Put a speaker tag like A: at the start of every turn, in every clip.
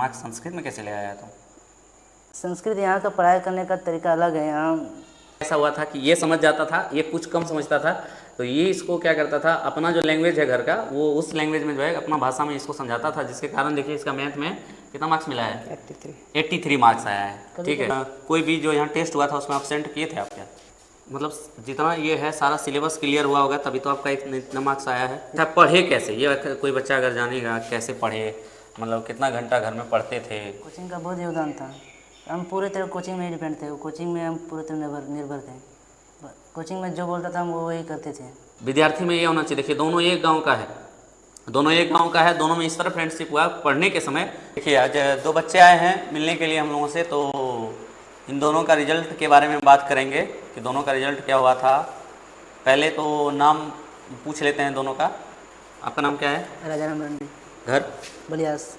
A: Marks Sanskrit में कैसे ले आया तुम?
B: संस्कृत यहाँ का पढ़ाई करने का तरीका अलग है। यहाँ
A: ऐसा हुआ था कि ये समझ जाता था, ये कुछ कम समझता था, तो ये इसको क्या करता था, अपना जो लैंग्वेज है घर का वो उस लैंग्वेज में जो है अपना भाषा में इसको समझाता था, जिसके कारण देखिए इसका मैथ में कितना मार्क्स मिला है? 83 मार्क्स आया है। ठीक है, कोई भी जो यहाँ टेस्ट हुआ था उसमें एब्सेंट किए थे आप क्या? मतलब जितना ये है सारा सिलेबस क्लियर हुआ होगा तभी तो आपका इतना मार्क्स आया है। अच्छा, पढ़े कैसे, ये कोई बच्चा अगर जानेगा कैसे पढ़े, मतलब कितना घंटा घर में पढ़ते थे?
B: कोचिंग का बहुत योगदान था। हम पूरे तरह कोचिंग में ही डिपेंड थे। कोचिंग में हम पूरे तरह निर्भर थे। कोचिंग में जो बोलता था हम वो वही करते थे।
A: विद्यार्थी में ये होना चाहिए, देखिए दोनों एक गांव का है, दोनों एक गांव का है, दोनों में इस तरह फ्रेंडशिप हुआ पढ़ने के समय। देखिए आज दो बच्चे आए हैं मिलने के लिए हम लोगों से, तो इन दोनों का रिजल्ट के बारे में बात करेंगे कि दोनों का रिजल्ट क्या हुआ था। पहले तो नाम पूछ लेते हैं दोनों का। आपका नाम क्या है?
B: राजाराम मरांडी।
A: घर?
B: बलियास।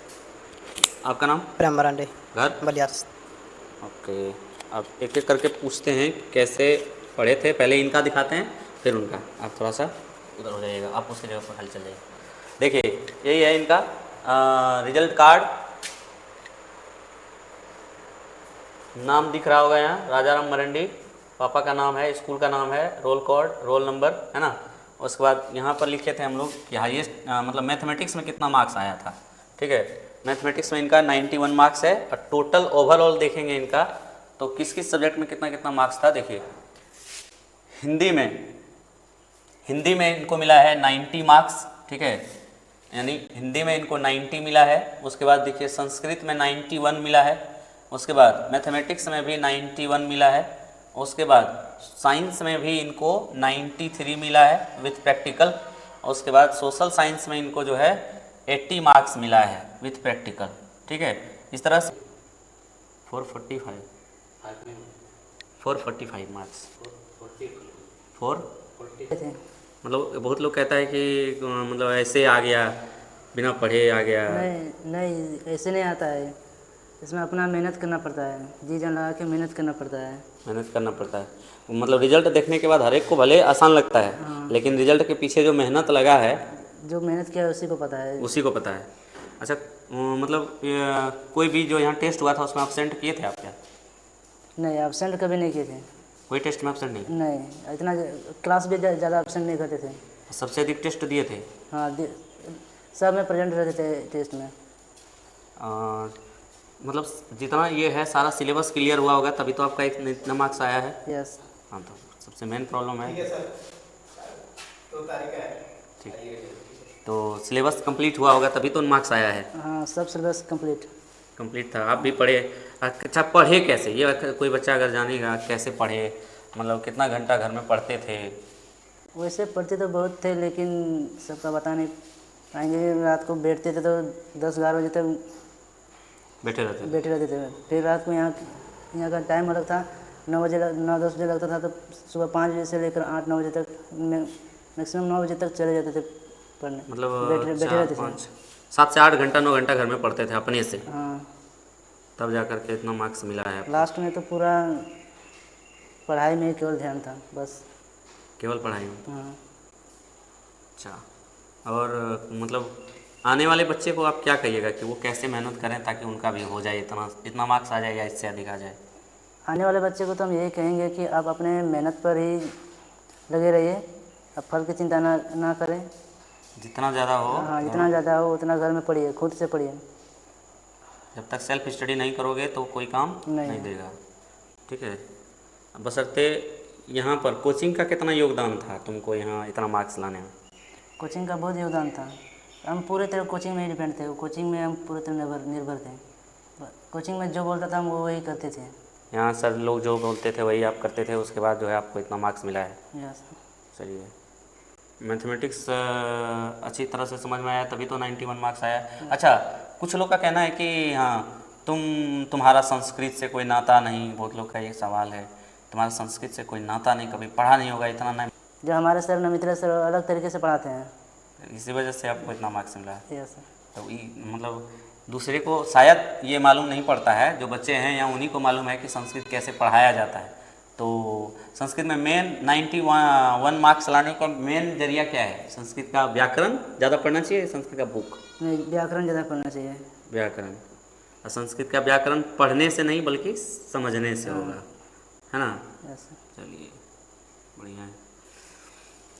A: आपका नाम?
C: प्रेम मरांडी।
A: घर?
C: बलियास।
A: ओके, अब एक एक करके पूछते हैं कैसे पढ़े थे। पहले इनका दिखाते हैं फिर उनका। आप थोड़ा सा उधर हो जाइएगा, आप उसकी जगह पर खाली चल जाइए। देखिए यही है इनका रिजल्ट कार्ड। नाम दिख रहा होगा यहाँ, राजाराम मरांडी, पापा का नाम है, स्कूल का नाम है, रोल कोड, रोल नंबर है ना। उसके बाद यहाँ पर लिखे थे हम लोग कि हाईएस्ट मतलब मैथमेटिक्स में कितना मार्क्स आया था। ठीक है, मैथमेटिक्स में इनका 91 मार्क्स है और टोटल ओवरऑल देखेंगे इनका तो किस किस सब्जेक्ट में कितना कितना मार्क्स था। देखिए हिंदी में इनको मिला है 90 मार्क्स। ठीक है, यानी हिंदी में इनको 90 मिला है। उसके बाद देखिए संस्कृत में 91 मिला है। उसके बाद मैथमेटिक्स में भी 91 मिला है। उसके बाद साइंस में भी इनको 93 मिला है विथ प्रैक्टिकल। उसके बाद सोशल साइंस में इनको जो है 80 मार्क्स मिला है विथ प्रैक्टिकल। ठीक है, इस तरह से 445 मार्क्स। 4 मतलब बहुत लोग कहता है कि मतलब ऐसे आ गया, बिना पढ़े आ गया।
B: नहीं ऐसे नहीं आता है। इसमें अपना मेहनत करना पड़ता है, जी जान लगा के मेहनत करना पड़ता है।
A: मेहनत करना पड़ता है, मतलब रिजल्ट देखने के बाद हर एक को भले आसान लगता है।
B: हाँ।
A: लेकिन रिजल्ट के पीछे जो मेहनत लगा है,
B: जो मेहनत किया है उसी को पता है।
A: उसी को पता है। अच्छा, मतलब कोई भी जो यहाँ टेस्ट हुआ था उसमें एब्सेंट किए थे आप क्या?
B: नहीं, एब्सेंट कभी नहीं किए थे।
A: कोई टेस्ट में एब्सेंट नहीं?
B: नहीं, इतना क्लास भी ज़्यादा एब्सेंट नहीं करते थे।
A: सबसे अधिक टेस्ट दिए थे?
B: हाँ, सब में प्रेजेंट रहते थे टेस्ट में।
A: मतलब जितना ये है सारा सिलेबस क्लियर हुआ होगा तभी तो आपका इतना मार्क्स आया है।
B: यस।
A: हाँ, तो सबसे मेन प्रॉब्लम है। ठीक, तो सिलेबस कंप्लीट हुआ होगा तभी तो मार्क्स आया है।
B: हाँ, सब सिलेबस कंप्लीट
A: था। आप भी पढ़े। अच्छा, पढ़े कैसे, ये कोई बच्चा अगर जानेगा कैसे पढ़े, मतलब कितना घंटा घर में पढ़ते थे?
B: वैसे पढ़ते तो बहुत थे लेकिन सबका बता नहीं पाएंगे। रात को बैठते थे तो 10-11 बजे तक
A: बैठे
B: रहते थे। फिर रात को यहाँ का टाइम अलग था। 9-10 बजे लगता था, तो सुबह 5 बजे से लेकर 8-9 बजे तक, मैक्सिमम 9 बजे तक चले जाते थे पढ़ने।
A: मतलब
B: बैठे रहते थे।
A: 7 से 8 घंटा 9 घंटा घर में पढ़ते थे अपने से।
B: हाँ,
A: तब जा कर के इतना मार्क्स मिला है।
B: लास्ट में तो पूरा पढ़ाई में केवल ध्यान था बस।
A: केवल पढ़ाई में?
B: हाँ।
A: अच्छा, और मतलब आने वाले बच्चे को आप क्या कहिएगा कि वो कैसे मेहनत करें ताकि उनका भी हो जाए, इतना मार्क्स आ जाए या इससे अधिक आ जाए?
B: आने वाले बच्चे को तो हम यही कहेंगे कि आप अपने मेहनत पर ही लगे रहिए। अब फल की चिंता ना करें।
A: जितना ज़्यादा हो।
B: हाँ, जितना ज़्यादा हो उतना घर में पढ़िए, खुद से पढ़िए।
A: जब तक सेल्फ स्टडी नहीं करोगे तो कोई काम नहीं देगा। ठीक है, बशर्ते यहाँ पर कोचिंग का कितना योगदान था तुमको यहाँ इतना मार्क्स लाने में?
B: कोचिंग का बहुत योगदान था। हम पूरे तरह कोचिंग में ही डिपेंड थे। कोचिंग में हम पूरे तरह निर्भर थे। कोचिंग में जो बोलता था हम वो वही करते थे।
A: यहाँ सर लोग जो बोलते थे वही आप करते थे, उसके बाद जो है आपको इतना मार्क्स मिला है।
B: यस।
A: चलिए, मैथमेटिक्स अच्छी तरह से समझ में आया तभी तो 91 मार्क्स आया। अच्छा, कुछ लोग का कहना है कि हाँ तुम्हारा संस्कृत से कोई नाता नहीं, बहुत लोग का ये सवाल है, तुम्हारा संस्कृत से कोई नाता नहीं, कभी पढ़ा नहीं होगा, इतना नहीं।
B: जो हमारे सर नमित्रा सर अलग तरीके से पढ़ाते हैं,
A: इसी वजह से आपको इतना मार्क्स मिला है।
B: यस।
A: तो मतलब दूसरे को शायद ये मालूम नहीं पड़ता है, जो बच्चे हैं या उन्हीं को मालूम है कि संस्कृत कैसे पढ़ाया जाता है। तो संस्कृत में मेन 91 मार्क्स लाने का मेन जरिया क्या है? संस्कृत का व्याकरण ज़्यादा पढ़ना चाहिए, संस्कृत का बुक?
B: नहीं, व्याकरण ज़्यादा पढ़ना चाहिए।
A: व्याकरण। और संस्कृत का व्याकरण पढ़ने से नहीं बल्कि समझने से होगा, है ना।
B: यस।
A: चलिए बढ़िया है।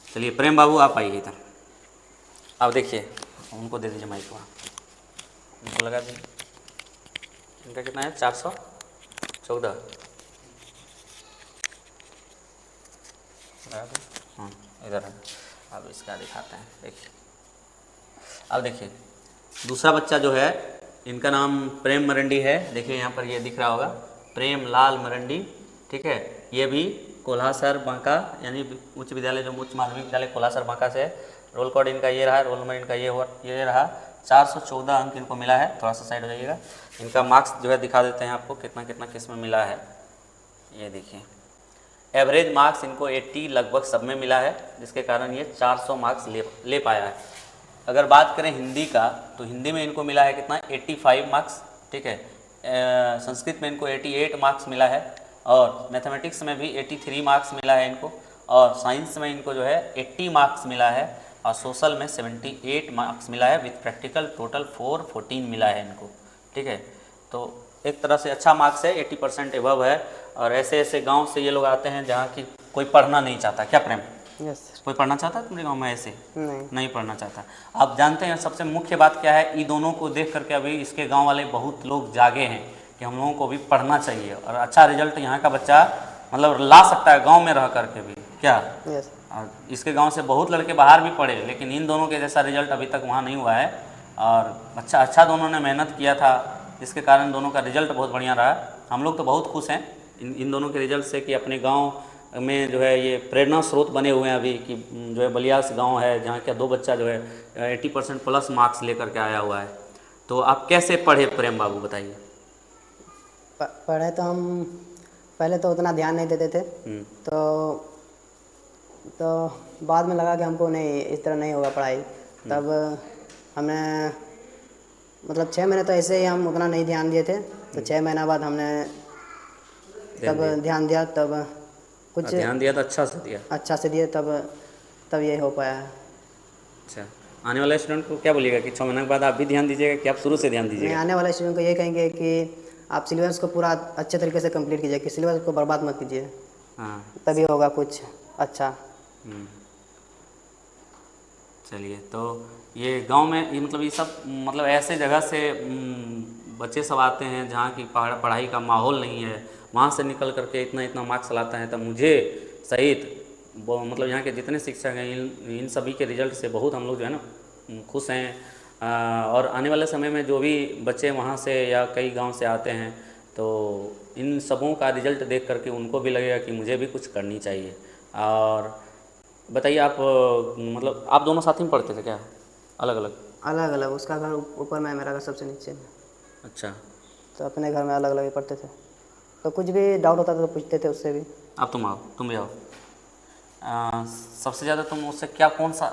A: चलिए प्रेम बाबू आप आइए इधर। अब देखिए उनको दे दीजिए माइक, वहाँ उनको लगा दीजिए। इनका कितना है 414। हाँ इधर है। अब इसका दिखाते हैं, देखिए। अब देखिए दूसरा बच्चा जो है इनका नाम प्रेम मरंडी है। देखिए यहाँ पर ये दिख रहा होगा, प्रेम लाल मरंडी, ठीक है। ये भी कोल्हासर बांका यानी उच्च विद्यालय जो उच्च माध्यमिक विद्यालय कोल्हासर बांका से है। रोल कोड इनका ये रहा, रोल नंबर इनका ये रहा। 414 अंक इनको मिला है। थोड़ा सा साइड हो जाइएगा। इनका मार्क्स जो है दिखा देते हैं आपको कितना कितना किस में मिला है। ये देखिए एवरेज मार्क्स इनको 80 लगभग सब में मिला है, जिसके कारण ये 400 मार्क्स ले पाया है। अगर बात करें हिंदी का तो हिंदी में इनको मिला है कितना 85 मार्क्स, ठीक है। संस्कृत में इनको 88 मार्क्स मिला है और मैथमेटिक्स में भी 83 मार्क्स मिला है इनको, और साइंस में इनको जो है 80 मार्क्स मिला है, और सोशल में 78 मार्क्स मिला है विथ प्रैक्टिकल। टोटल 414 मिला है इनको, ठीक है। तो एक तरह से अच्छा मार्क्स है, 80% एबव है। और ऐसे ऐसे गांव से ये लोग आते हैं जहाँ की कोई पढ़ना नहीं चाहता। क्या प्रेम?
B: यस।
A: कोई पढ़ना चाहता है तुम्हारे गांव में? ऐसे
B: नहीं
A: पढ़ना चाहता। आप जानते हैं सबसे मुख्य बात क्या है, इन दोनों को देख करके अभी इसके गांव वाले बहुत लोग जागे हैं कि हम लोगों को भी पढ़ना चाहिए और अच्छा रिजल्ट यहाँ का बच्चा मतलब ला सकता है गांव में रह करके भी। क्या?
B: यस।
A: और इसके गांव से बहुत लड़के बाहर भी पढ़े, लेकिन इन दोनों के जैसा रिजल्ट अभी तक वहाँ नहीं हुआ है। और अच्छा दोनों ने मेहनत किया था, जिसके कारण दोनों का रिजल्ट बहुत बढ़िया रहा। हम लोग तो बहुत खुश हैं इन दोनों के रिजल्ट से कि अपने गांव में जो है ये प्रेरणा स्रोत बने हुए हैं अभी कि जो है बलियास गांव है जहाँ का 2 बच्चा जो है 80% प्लस मार्क्स लेकर के आया हुआ है। तो आप कैसे पढ़े प्रेम बाबू बताइए?
C: पढ़े तो हम पहले तो उतना ध्यान नहीं देते थे, तो बाद में लगा कि हमको नहीं इस तरह नहीं होगा पढ़ाई। तब हमने मतलब 6 महीने तो ऐसे ही हम उतना नहीं ध्यान दिए थे, तो 6 महीना बाद हमने तब ध्यान दिया, तब कुछ
A: ध्यान दिया तो अच्छा से दिया,
C: तब ये हो पाया है।
A: अच्छा, आने वाले स्टूडेंट को क्या बोलिएगा कि 6 महीने के बाद आप भी ध्यान दीजिएगा कि आप शुरू से ध्यान दीजिएगा?
C: आने वाले स्टूडेंट को ये कहेंगे कि आप सिलेबस को पूरा अच्छे तरीके से कंप्लीट कीजिए, कि सिलेबस को बर्बाद मत कीजिए।
A: हाँ,
C: तभी होगा कुछ अच्छा।
A: चलिए, तो ये गांव में ये मतलब ये सब मतलब ऐसे जगह से बच्चे सब आते हैं जहाँ की पढ़ाई का माहौल नहीं है, वहाँ से निकल करके इतना मार्क्स लाता है। तब मुझे सहित मतलब यहाँ के जितने शिक्षक हैं इन सभी के रिजल्ट से बहुत हम लोग जो है ना खुश हैं। और आने वाले समय में जो भी बच्चे वहाँ से या कई गांव से आते हैं तो इन सबों का रिजल्ट देख करके उनको भी लगेगा कि मुझे भी कुछ करनी चाहिए। और बताइए आप मतलब आप दोनों साथ ही में पढ़ते थे क्या? अलग अलग?
C: उसका घर ऊपर में, मेरा घर सबसे नीचे में।
A: अच्छा,
C: तो अपने घर में अलग अलग ही पढ़ते थे, तो कुछ भी डाउट होता था तो पूछते थे उससे भी।
A: अब तुम भी आओ। सबसे ज़्यादा तुम उससे क्या कौन सा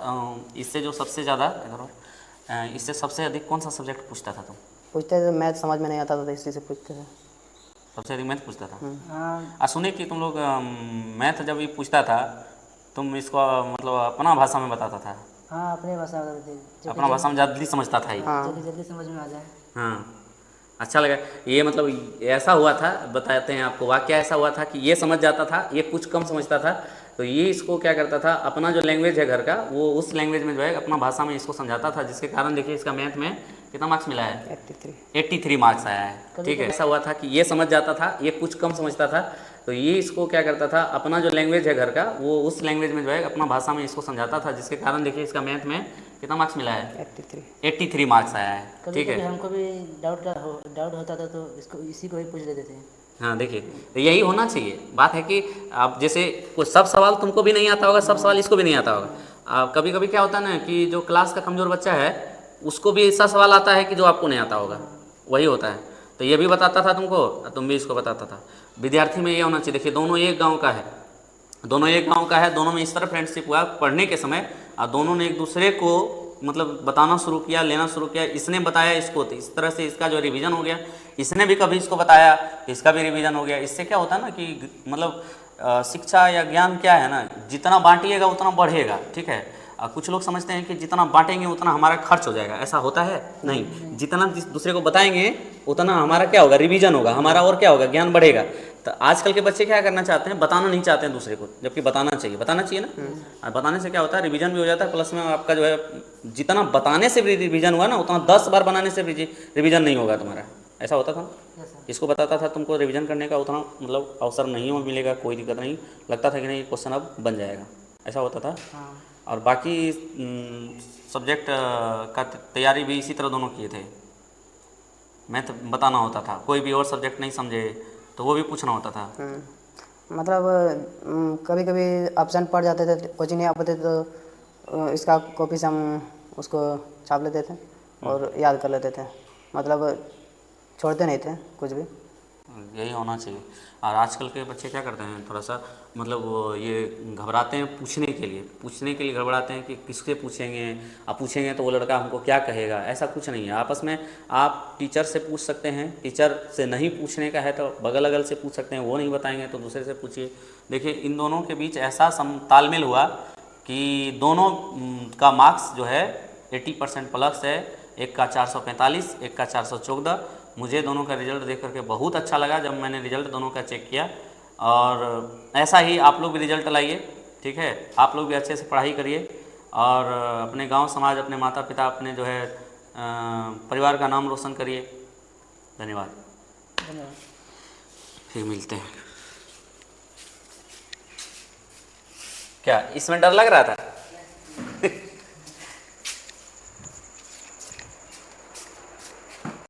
A: इससे जो सबसे ज़्यादा इससे सबसे अधिक कौन सा सब्जेक्ट पूछता था तुम?
C: पूछते थे, मैथ समझ में नहीं आता था तो इसी से पूछते थे।
A: सबसे अधिक मैथ पूछता था?
B: हाँ।
A: सुने कि तुम लोग मैथ जब ये पूछता था तुम इसको मतलब अपना भाषा में बताता था?
B: हाँ, अपनी भाषा में बताते थे,
A: अपना भाषा में जल्दी समझता था ये?
B: जल्दी समझ में आ जाए।
A: हाँ, अच्छा लगा ये। मतलब ऐसा हुआ था, बताते हैं आपको वाक्य ऐसा हुआ था कि ये समझ जाता था, ये कुछ कम समझता था, तो ये इसको क्या करता था, अपना जो लैंग्वेज है घर का वो उस लैंग्वेज में जो है अपना भाषा में इसको समझाता था, जिसके कारण देखिए इसका मैथ में कितना मार्क्स मिला है? 83 मार्क्स आया है। ठीक है, ऐसा हुआ था कि ये समझ जाता था, ये कुछ कम समझता था, तो ये इसको क्या करता था, अपना जो लैंग्वेज है घर का वो उस लैंग्वेज में जो है अपना भाषा में इसको समझाता था, जिसके कारण देखिए इसका मैथ में कितना मार्क्स मिला है? 83 मार्क्स आया है। ठीक है,
B: हमको भी डाउट होता था तो इसी को ही पूछ लेते थे।
A: हाँ, देखिए तो यही होना चाहिए। बात है कि आप जैसे कोई सब सवाल तुमको भी नहीं आता होगा, सब सवाल इसको भी नहीं आता होगा। कभी कभी क्या होता है ना कि जो क्लास का कमज़ोर बच्चा है उसको भी ऐसा सवाल आता है कि जो आपको नहीं आता होगा, वही होता है। तो ये भी बताता था तुमको, तुम भी इसको बताता था। विद्यार्थी में ये होना चाहिए, देखिए दोनों एक गाँव का है, दोनों में इस तरह फ्रेंडशिप हुआ पढ़ने के समय, और दोनों ने एक दूसरे को मतलब बताना शुरू किया, लेना शुरू किया। इसने बताया इसको तो इस तरह से इसका जो रिवीजन हो गया, इसने भी कभी इसको बताया तो इसका भी रिवीजन हो गया। इससे क्या होता है ना कि मतलब शिक्षा या ज्ञान क्या है ना, जितना बांटिएगा उतना बढ़ेगा। ठीक है, और कुछ लोग समझते हैं कि जितना बांटेंगे उतना हमारा खर्च हो जाएगा। ऐसा होता है नहीं, जितना दूसरे को बताएंगे उतना हमारा क्या होगा, रिवीजन होगा हमारा, और क्या होगा, ज्ञान बढ़ेगा। तो आजकल के बच्चे क्या करना चाहते हैं, बताना नहीं चाहते हैं दूसरे को, जबकि बताना चाहिए ना। और बताने से क्या होता है, रिवीजन भी हो जाता है, प्लस में आपका जो है जितना बताने से भी रिवीजन हुआ ना, उतना 10 बार बनाने से रिवीजन नहीं होगा तुम्हारा। ऐसा होता था, इसको बताता था तुमको रिवीजन करने का उतना मतलब अवसर नहीं मिलेगा, कोई दिक्कत नहीं, लगता था कि नहीं क्वेश्चन अब बन जाएगा, ऐसा होता था। और बाकी सब्जेक्ट का तैयारी भी इसी तरह दोनों किए थे। मैथ बताना होता था, कोई भी और सब्जेक्ट नहीं समझे तो वो भी पूछना होता था।
C: मतलब कभी कभी ऑप्शन पड़ जाते थे, कोचिंग नहीं आ पाते तो इसका कॉपी से हम उसको छाप लेते थे और याद कर लेते थे, मतलब छोड़ते नहीं थे कुछ भी।
A: यही होना चाहिए। और आजकल के बच्चे क्या करते हैं, थोड़ा सा मतलब वो ये घबराते हैं पूछने के लिए घबराते हैं कि किससे पूछेंगे, आप पूछेंगे तो वो लड़का हमको क्या कहेगा। ऐसा कुछ नहीं है, आपस में आप टीचर से पूछ सकते हैं, टीचर से नहीं पूछने का है तो बगल अगल से पूछ सकते हैं, वो नहीं बताएंगे तो दूसरे से पूछिए। देखिए इन दोनों के बीच ऐसा तालमेल हुआ कि दोनों का मार्क्स जो है 80% प्लस है, एक का 445, एक का 414। मुझे दोनों का रिजल्ट देख करके बहुत अच्छा लगा जब मैंने रिजल्ट दोनों का चेक किया। और ऐसा ही आप लोग भी रिजल्ट लाइए, ठीक है, आप लोग भी अच्छे से पढ़ाई करिए और अपने गांव समाज, अपने माता पिता, अपने जो है परिवार का नाम रोशन करिए। धन्यवाद। फिर मिलते हैं। क्या इसमें डर लग रहा था?